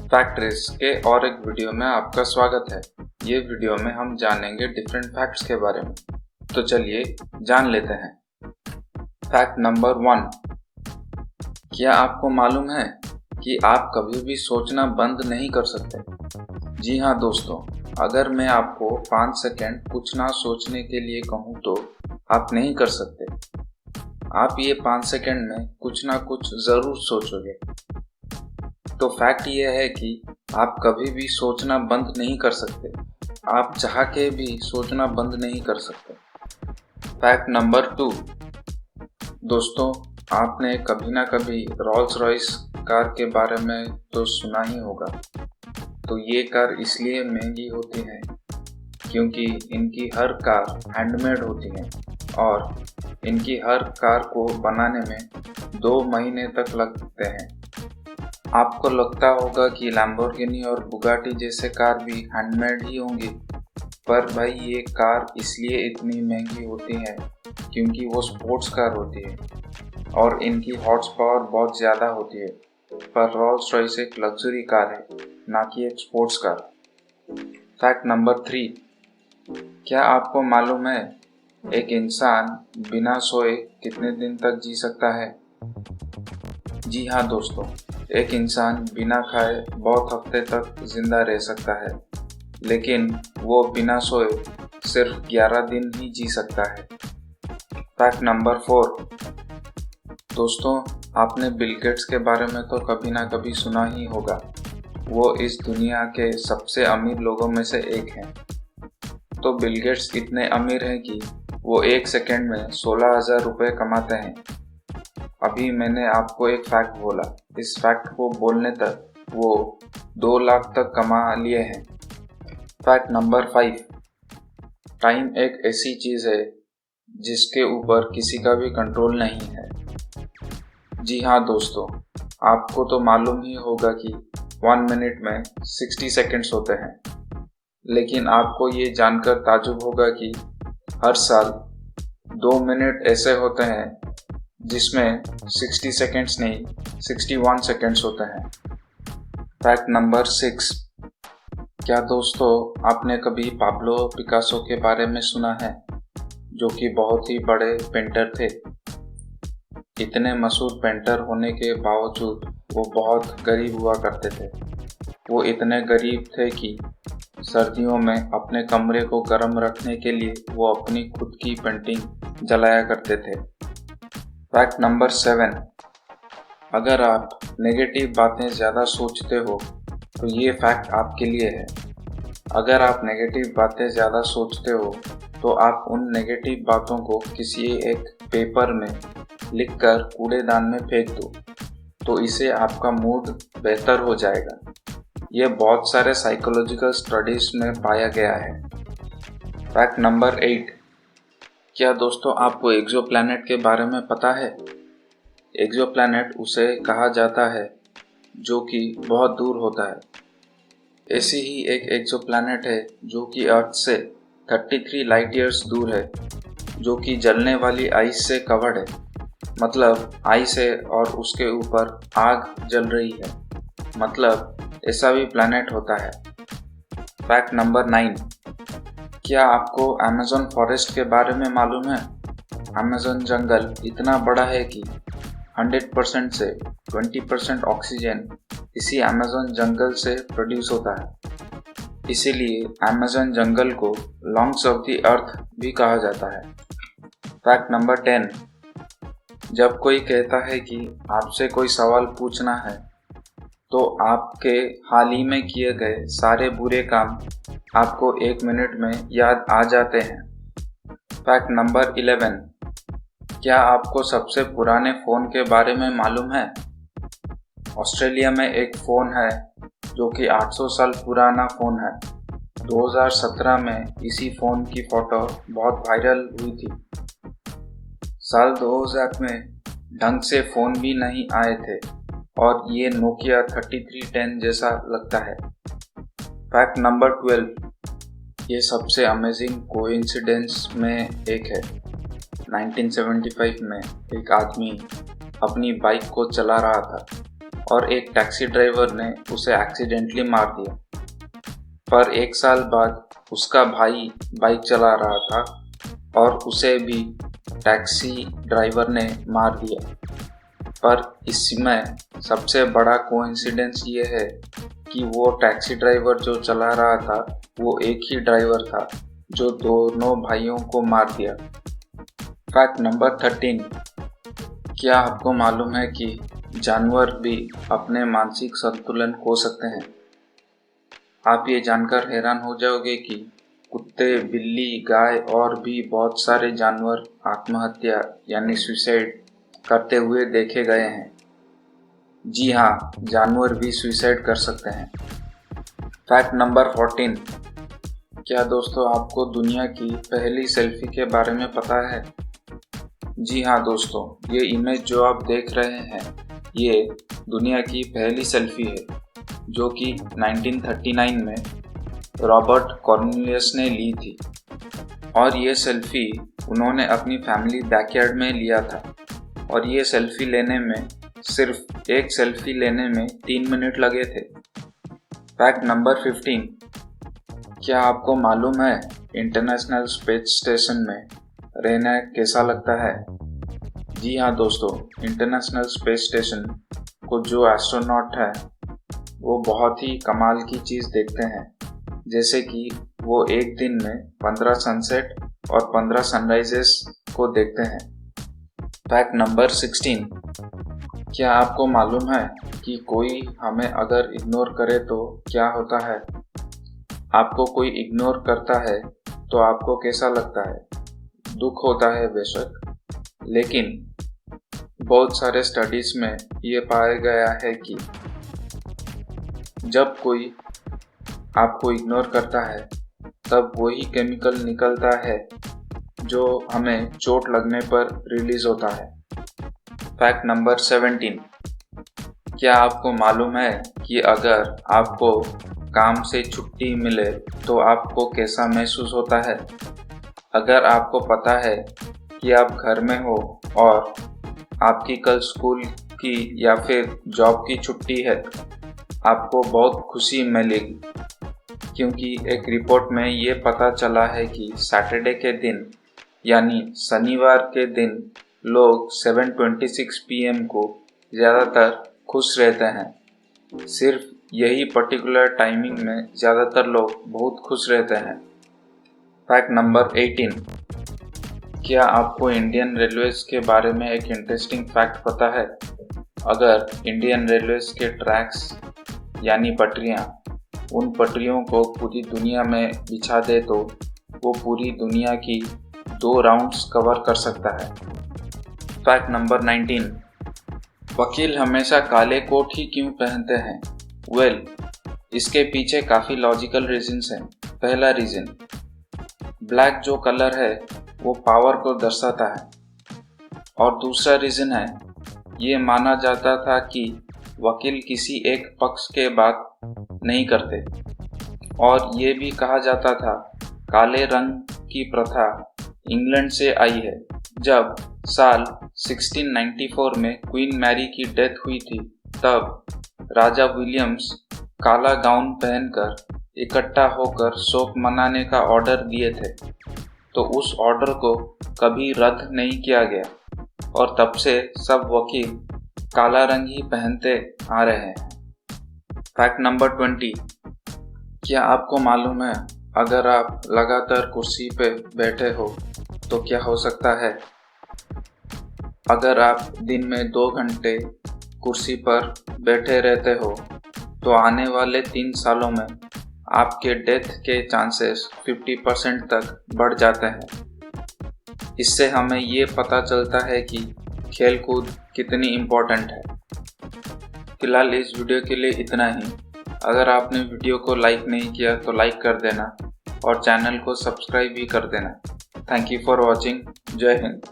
Fact race के और एक वीडियो में आपका स्वागत है। ये वीडियो में हम जानेंगे डिफरेंट फैक्ट्स के बारे में। तो चलिए जान लेते हैं। फैक्ट नंबर 1, क्या आपको मालूम है कि आप कभी भी सोचना बंद नहीं कर सकते? जी हाँ दोस्तों, अगर मैं आपको 5 सेकंड कुछ ना सोचने के लिए कहूँ तो आप नहीं कर सकते। आप ये 5 सेकंड में कुछ ना कुछ ज़रूर सोचोगे। तो फैक्ट ये है कि आप कभी भी सोचना बंद नहीं कर सकते। आप चाह के भी सोचना बंद नहीं कर सकते। फैक्ट नंबर 2, दोस्तों, आपने कभी ना कभी रोल्स रॉयस कार के बारे में तो सुना ही होगा। तो ये कार इसलिए महंगी होती है क्योंकि इनकी हर कार हैंडमेड होती है और इनकी हर कार को बनाने में 2 महीने तक लगते हैं। आपको लगता होगा कि लैम्बोर्गिनी और बुगाटी जैसे कार भी हैंडमेड ही होंगी, पर भाई ये कार इसलिए इतनी महंगी होती है क्योंकि वो स्पोर्ट्स कार होती है और इनकी हॉर्स पावर बहुत ज़्यादा होती है। पर रोल्स रॉयस एक लग्जरी कार है, ना कि एक स्पोर्ट्स कार। फैक्ट नंबर 3, क्या आपको मालूम है एक इंसान बिना सोए कितने दिन तक जी सकता है? जी हाँ दोस्तों, एक इंसान बिना खाए बहुत हफ्ते तक जिंदा रह सकता है, लेकिन वो बिना सोए सिर्फ 11 दिन ही जी सकता है। फैक्ट नंबर 4, दोस्तों, आपने बिल गेट्स के बारे में तो कभी ना कभी सुना ही होगा। वो इस दुनिया के सबसे अमीर लोगों में से एक हैं। तो बिल गेट्स इतने अमीर हैं कि वो 1 सेकंड में 16,000 रुपये कमाते हैं। अभी मैंने आपको एक फैक्ट बोला, इस फैक्ट को बोलने तक वो 2 लाख तक कमा लिए हैं। फैक्ट नंबर 5, टाइम एक ऐसी चीज़ है जिसके ऊपर किसी का भी कंट्रोल नहीं है। जी हाँ दोस्तों, आपको तो मालूम ही होगा कि 1 मिनट में 60 सेकंड्स होते हैं, लेकिन आपको ये जानकर ताज्जुब होगा कि हर साल 2 मिनट ऐसे होते हैं जिसमें 60 सेकंड्स नहीं 61 सेकंड्स होते हैं। फैक्ट नंबर 6, क्या दोस्तों आपने कभी पाब्लो पिकासो के बारे में सुना है, जो कि बहुत ही बड़े पेंटर थे। इतने मशहूर पेंटर होने के बावजूद वो बहुत गरीब हुआ करते थे। वो इतने गरीब थे कि सर्दियों में अपने कमरे को गर्म रखने के लिए वो अपनी खुद की पेंटिंग जलाया करते थे। फैक्ट नंबर 7, अगर आप नेगेटिव बातें ज़्यादा सोचते हो तो ये फैक्ट आपके लिए है। अगर आप नेगेटिव बातें ज़्यादा सोचते हो तो आप उन नेगेटिव बातों को किसी एक पेपर में लिखकर कूड़ेदान में फेंक दो, तो इससे आपका मूड बेहतर हो जाएगा। ये बहुत सारे साइकोलॉजिकल स्टडीज़ में पाया गया है। फैक्ट नंबर 8, क्या दोस्तों आपको एक्सोप्लैनेट के बारे में पता है? एक्सोप्लैनेट उसे कहा जाता है जो कि बहुत दूर होता है। ऐसी ही एक एक्सोप्लैनेट है जो कि अर्थ से 33 लाइट ईयर्स दूर है, जो कि जलने वाली आइस से कवर्ड है। मतलब आइस है और उसके ऊपर आग जल रही है। मतलब ऐसा भी प्लैनेट होता है। फैक्ट नंबर 9, क्या आपको अमेज़न फॉरेस्ट के बारे में मालूम है? अमेज़न जंगल इतना बड़ा है कि 100% से 20% ऑक्सीजन इसी अमेज़न जंगल से प्रोड्यूस होता है। इसीलिए अमेज़न जंगल को लंग्स ऑफ द अर्थ भी कहा जाता है। फैक्ट नंबर 10, जब कोई कहता है कि आपसे कोई सवाल पूछना है तो आपके हाल ही में किए गए सारे बुरे काम आपको 1 मिनट में याद आ जाते हैं। फैक्ट नंबर 11, क्या आपको सबसे पुराने फ़ोन के बारे में मालूम है? ऑस्ट्रेलिया में एक फ़ोन है जो कि 800 साल पुराना फ़ोन है। 2017 में इसी फ़ोन की फ़ोटो बहुत वायरल हुई थी। साल 2000 में ढंग से फ़ोन भी नहीं आए थे और ये नोकिया 3310 जैसा लगता है। फैक्ट नंबर 12, ये सबसे अमेजिंग कोइंसिडेंस में एक है। 1975 में एक आदमी अपनी बाइक को चला रहा था और एक टैक्सी ड्राइवर ने उसे एक्सीडेंटली मार दिया। पर 1 साल बाद उसका भाई बाइक चला रहा था और उसे भी टैक्सी ड्राइवर ने मार दिया। पर इसमें सबसे बड़ा कोइंसिडेंस ये है कि वो टैक्सी ड्राइवर जो चला रहा था वो एक ही ड्राइवर था जो दोनों भाइयों को मार दिया। फैक्ट नंबर 13, क्या आपको मालूम है कि जानवर भी अपने मानसिक संतुलन खो सकते हैं? आप ये जानकर हैरान हो जाओगे कि कुत्ते, बिल्ली, गाय और भी बहुत सारे जानवर आत्महत्या यानी सुसाइड करते हुए देखे गए हैं। जी हाँ, जानवर भी सुसाइड कर सकते हैं। फैक्ट नंबर 14, क्या दोस्तों आपको दुनिया की पहली सेल्फी के बारे में पता है? जी हाँ दोस्तों, ये इमेज जो आप देख रहे हैं ये दुनिया की पहली सेल्फी है जो कि 1939 में रॉबर्ट कॉर्नेलियस ने ली थी और ये सेल्फी उन्होंने अपनी फैमिली बैकयार्ड में लिया था और ये सेल्फी लेने में सिर्फ एक सेल्फी लेने में 3 मिनट लगे थे। फैक्ट नंबर 15, क्या आपको मालूम है इंटरनेशनल स्पेस स्टेशन में रहना कैसा लगता है? जी हाँ दोस्तों, इंटरनेशनल स्पेस स्टेशन को जो एस्ट्रोनॉट है वो बहुत ही कमाल की चीज़ देखते हैं, जैसे कि वो एक दिन में 15 सनसेट और 15 सनराइजेस को देखते हैं। फैक्ट नंबर 16, क्या आपको मालूम है कि कोई हमें अगर इग्नोर करे तो क्या होता है? आपको कोई इग्नोर करता है तो आपको कैसा लगता है? दुख होता है बेशक, लेकिन बहुत सारे स्टडीज में ये पाया गया है कि जब कोई आपको इग्नोर करता है तब वही केमिकल निकलता है जो हमें चोट लगने पर रिलीज होता है। फैक्ट नंबर 17, क्या आपको मालूम है कि अगर आपको काम से छुट्टी मिले तो आपको कैसा महसूस होता है? अगर आपको पता है कि आप घर में हो और आपकी कल स्कूल की या फिर जॉब की छुट्टी है, आपको बहुत खुशी मिलेगी क्योंकि एक रिपोर्ट में ये पता चला है कि सैटरडे के दिन यानी शनिवार के दिन लोग 7:26 PM को ज़्यादातर खुश रहते हैं। सिर्फ यही पर्टिकुलर टाइमिंग में ज़्यादातर लोग बहुत खुश रहते हैं। फैक्ट नंबर 18, क्या आपको इंडियन रेलवेज के बारे में एक इंटरेस्टिंग फैक्ट पता है? अगर इंडियन रेलवेज के ट्रैक्स यानी पटरियाँ उन पटरियों को पूरी दुनिया में बिछा दे तो वो पूरी दुनिया की 2 राउंड्स कवर कर सकता है। फैक्ट नंबर 19, वकील हमेशा काले कोट ही क्यों पहनते हैं? वेल, इसके पीछे काफ़ी लॉजिकल रीजंस हैं। पहला रीज़न, ब्लैक जो कलर है वो पावर को दर्शाता है और दूसरा रीज़न है ये माना जाता था कि वकील किसी एक पक्ष के बात नहीं करते और ये भी कहा जाता था काले रंग की प्रथा इंग्लैंड से आई है। जब साल 1694 में क्वीन मैरी की डेथ हुई थी तब राजा विलियम्स काला गाउन पहनकर इकट्ठा होकर शोक मनाने का ऑर्डर दिए थे, तो उस ऑर्डर को कभी रद्द नहीं किया गया और तब से सब वकील काला रंग ही पहनते आ रहे हैं। फैक्ट नंबर 20, क्या आपको मालूम है अगर आप लगातार कुर्सी पे बैठे हो तो क्या हो सकता है? अगर आप दिन में 2 घंटे कुर्सी पर बैठे रहते हो तो आने वाले 3 सालों में आपके डेथ के चांसेस 50% तक बढ़ जाते हैं। इससे हमें ये पता चलता है कि खेलकूद कितनी इम्पोर्टेंट है। फिलहाल इस वीडियो के लिए इतना ही। अगर आपने वीडियो को लाइक नहीं किया तो लाइक कर देना और चैनल को सब्सक्राइब भी कर देना। Thank you for watching. जय हिंद।